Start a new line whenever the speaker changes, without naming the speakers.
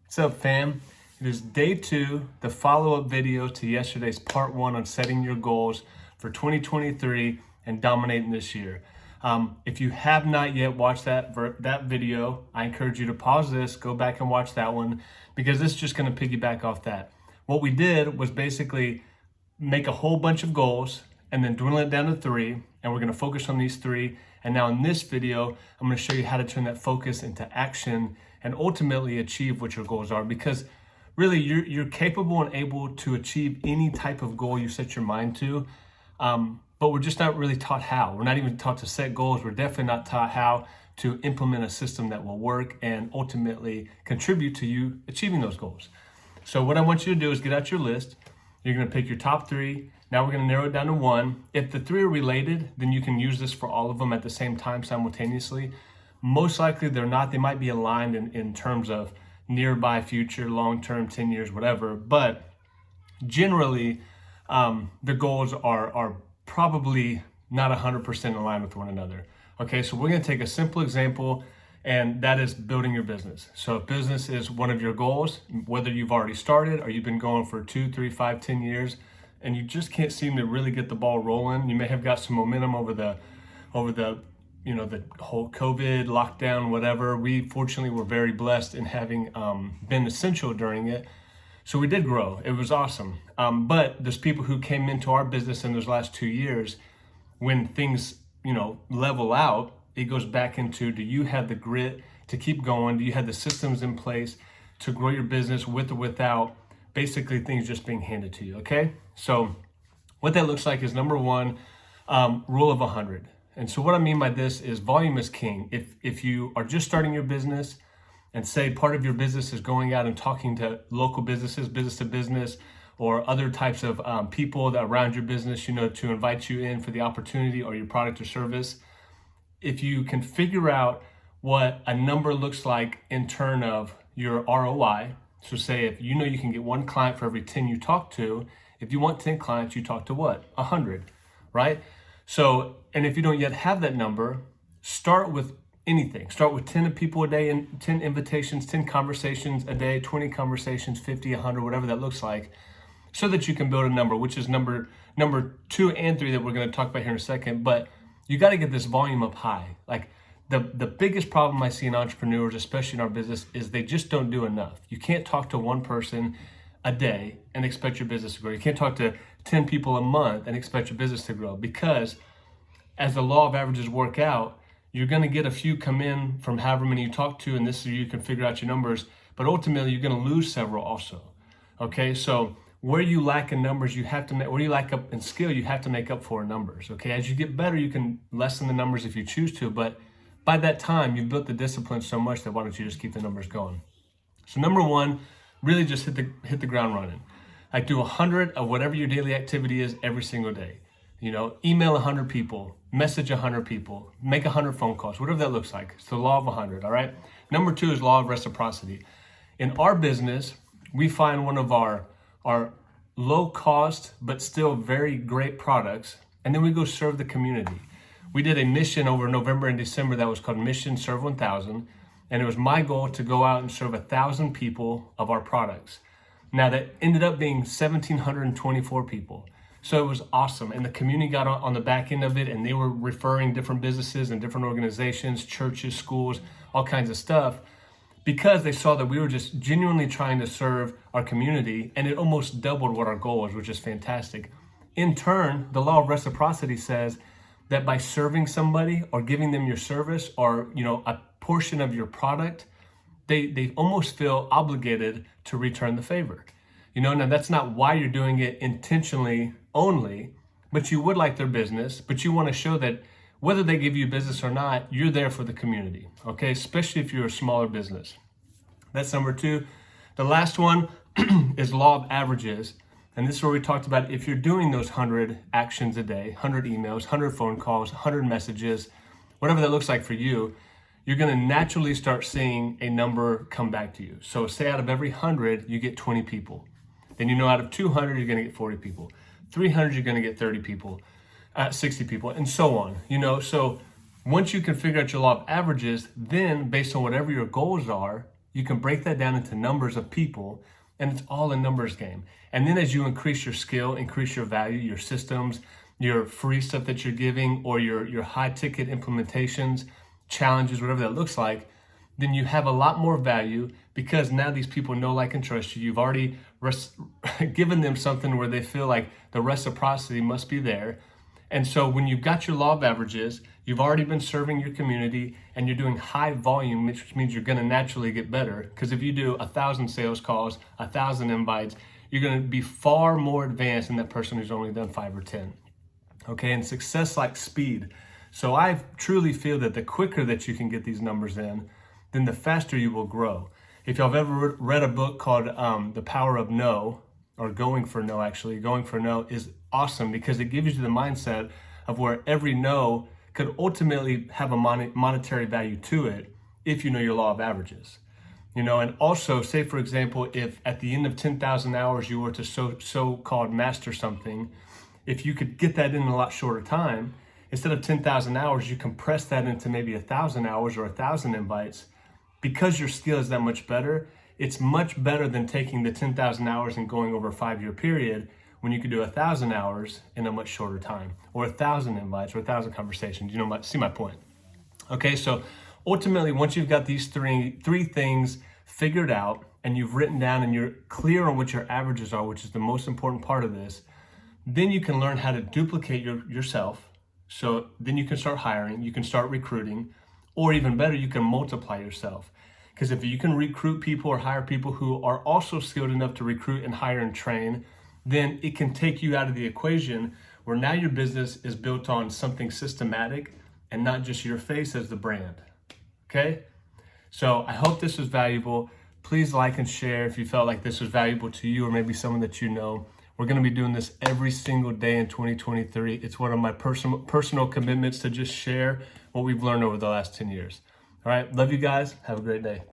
What's up, fam? It is day 2, the follow-up video to yesterday's part 1 on setting your goals for 2023 and dominating this year. If you have not yet watched that video, I encourage you to pause this, go back and watch that one, because this is just going to piggyback off that. What we did was basically make a whole bunch of goals and then dwindle it down to 3, and we're going to focus on these 3. And now in this video, I'm going to show you how to turn that focus into action and ultimately achieve what your goals are, because really you're capable and able to achieve any type of goal you set your mind to, but we're just not really taught how. We're not even taught to set goals. We're definitely not taught how to implement a system that will work and ultimately contribute to you achieving those goals. So what I want you to do is get out your list. You're going to pick your top 3. Now we're going to narrow it down to 1. If the 3 are related, then you can use this for all of them at the same time simultaneously. Most likely they're not. They might be aligned in terms of nearby future, long-term, 10 years, whatever. But generally, the goals are probably not 100% aligned with one another. Okay, so we're going to take a simple example, and that is building your business. So if business is one of your goals, whether you've already started or you've been going for 2, 3, 5, 10 years, and you just can't seem to really get the ball rolling, you may have got some momentum over the the whole COVID lockdown, whatever. We fortunately were very blessed in having been essential during it. So we did grow. It was awesome. But there's people who came into our business in those last 2 years, when things, level out, it goes back into, do you have the grit to keep going? Do you have the systems in place to grow your business with or without basically things just being handed to you, okay? So what that looks like is, number 1, rule of 100. And so what I mean by this is volume is king. If you are just starting your business, and say part of your business is going out and talking to local businesses, business to business, or other types of people that around your business, to invite you in for the opportunity or your product or service. If you can figure out what a number looks like in terms of your ROI, so say if you can get 1 client for every 10 you talk to, if you want 10 clients, you talk to what? 100, right? So, and if you don't yet have that number, start with anything. Start with 10 people a day, and 10 invitations, 10 conversations a day, 20 conversations, 50, 100, whatever that looks like, so that you can build a number, which is number 2 and 3 that we're going to talk about here in a second. But you got to get this volume up high. Like the biggest problem I see in entrepreneurs, especially in our business, is they just don't do enough. You can't talk to 1 person a day and expect your business to grow. You can't talk to 10 people a month and expect your business to grow, because as the law of averages work out, you're going to get a few come in from however many you talk to, and this is you can figure out your numbers, but ultimately you're going to lose several also. Okay, so where you lack in numbers, you have to where you lack up in skill, you have to make up for in numbers. Okay, as you get better, you can lessen the numbers if you choose to, but by that time, you've built the discipline so much that why don't you just keep the numbers going? So number 1, really just hit the ground running. Like do 100 of whatever your daily activity is every single day. Email 100 people, message 100 people, make 100 phone calls, whatever that looks like. It's the law of 100, all right? Number 2 is law of reciprocity. In our business, we find one of our low cost, but still very great products, and then we go serve the community. We did a mission over November and December that was called Mission Serve 1000, and it was my goal to go out and serve 1,000 people of our products. Now that ended up being 1,724 people. So it was awesome. And the community got on the back end of it, and they were referring different businesses and different organizations, churches, schools, all kinds of stuff, because they saw that we were just genuinely trying to serve our community, and it almost doubled what our goal was, which is fantastic. In turn, the law of reciprocity says that by serving somebody or giving them your service or, a portion of your product, they almost feel obligated to return the favor. Now that's not why you're doing it intentionally only, but you would like their business, but you want to show that whether they give you business or not, you're there for the community, okay? Especially if you're a smaller business. That's number 2. The last one is law of averages. And this is where we talked about if you're doing those 100 actions a day, 100 emails, 100 phone calls, 100 messages, whatever that looks like for you, you're going to naturally start seeing a number come back to you. So say out of every 100, you get 20 people. Then out of 200, you're going to get 40 people. 300, you're going to get 30 people, 60 people, and so on. So once you can figure out your law of averages, then based on whatever your goals are, You can break that down into numbers of people, and it's all a numbers game. And then as you increase your skill, increase your value, your systems, your free stuff that you're giving, or your high ticket implementations, challenges, whatever that looks like, then you have a lot more value because now these people know, like, and trust you. You've already given them something where they feel like the reciprocity must be there. And so when you've got your law of averages, you've already been serving your community and you're doing high volume, which means you're going to naturally get better. Because if you do 1,000 sales calls, 1,000 invites, you're going to be far more advanced than that person who's only done 5 or 10. Okay, and success like speed. So I truly feel that the quicker that you can get these numbers in, then the faster you will grow. If y'all have ever read a book called The Power of No, or Going for No, actually, Going for No is awesome because it gives you the mindset of where every no could ultimately have a monetary value to it if you know your law of averages. You know, and also say, for example, if at the end of 10,000 hours you were to so-called master something, if you could get that in a lot shorter time, instead of 10,000 hours, you compress that into maybe 1,000 hours or 1,000 invites. Because your skill is that much better, it's much better than taking the 10,000 hours and going over a 5-year period when you could do 1,000 hours in a much shorter time, or 1,000 invites or 1,000 conversations. You know, see my point. Okay, so ultimately, once you've got these three things figured out and you've written down and you're clear on what your averages are, which is the most important part of this, then you can learn how to duplicate yourself. So then you can start hiring, you can start recruiting, or even better, you can multiply yourself. Because if you can recruit people or hire people who are also skilled enough to recruit and hire and train, then it can take you out of the equation where now your business is built on something systematic and not just your face as the brand. Okay? So I hope this was valuable. Please like and share if you felt like this was valuable to you or maybe someone that you know. We're going to be doing this every single day in 2023. It's one of my personal commitments to just share what we've learned over the last 10 years. All right. Love you guys. Have a great day.